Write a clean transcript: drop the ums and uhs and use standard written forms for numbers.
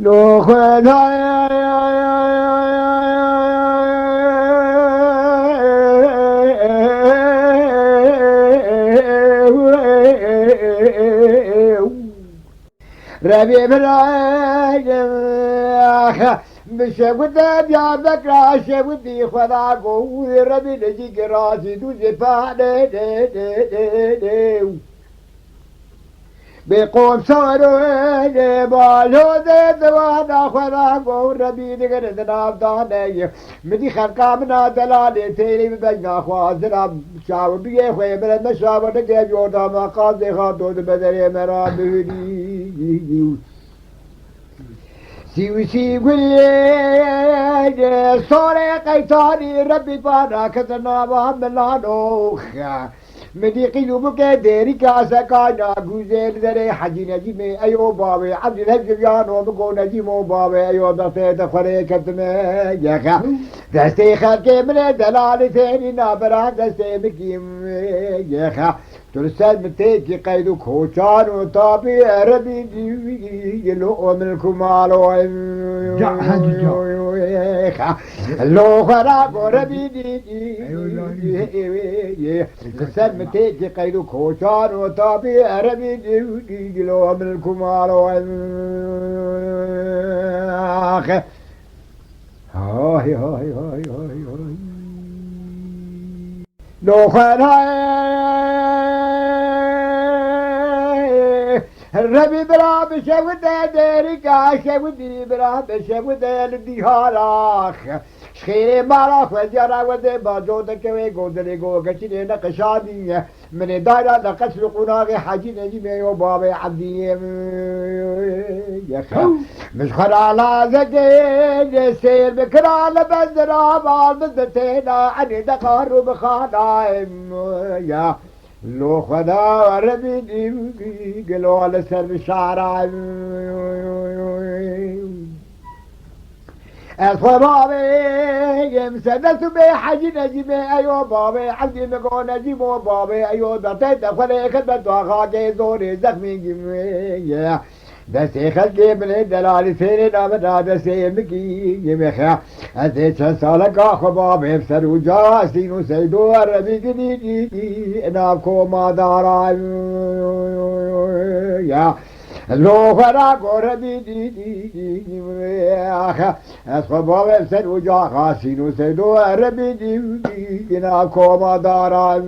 لو خدا ربي براجم بشود دiyarbekır شودي خدا قوي ربي نجيك راسي دوزي فاده بقوم صاروا بالو دوانا خدا قوي ربي نجر دناب دانه مدي خلقا منا دلالي تيري ببجنا خوازنا شاو بيه خوي برد شاو نجيب يوردا ما قاضي خاطود بدري مرا بهدي سيوسي قلي صوري قيتاني ربي بانا كتنا وهملانوخ مدي قلوبك ديري كاسا كانا قوزير دري حجي نجيمي ايو بابي عبد الهجبيانو بقو نجيمو بابي ايو دفتي دفري كتنا يخا دستي خلقي من دلالي ثاني نابرا دستي بكيم يخا ترسل متيكي قيدو كوشان وطابي عربي يلو منكم علو لو خراب وربي ترسل متيكي قيدو كوشان وطابي عربي يلو منكم علو هاي هاي هاي هاي هاي لو الربي برا بشوده ديريكا شودي برا بشوده لديهاراخ شخيري ماراخ وزيارا ودي باجوده كوي قودري قو كشيني نقشادي من دايرا نقش لقناغي حاجي نجيمي وبابي عبدي يخا مش خلالا زكي سير بكرا لبندرا بالبزتينا عني دقارو بخانايم يا لو خدا ربي قلوا على سر الشارع الصبابي مسدس بي حجي نجيبي ايو بابي عبدي مقو نجيبو بابي ايو دتيت خلي خدمت وخاكي زوري زخمي جمي دستي خلقي من دلالي سيري نامنا دستي مكي يمخيا أزيت سالك أخو بابي بسرو جاسين وسيدو الربي قديدي نابكو ما دارا يا لو خراكو ربي دي أخو بابي بسرو جاسين وسيدو الربي دي نابكو ما دارا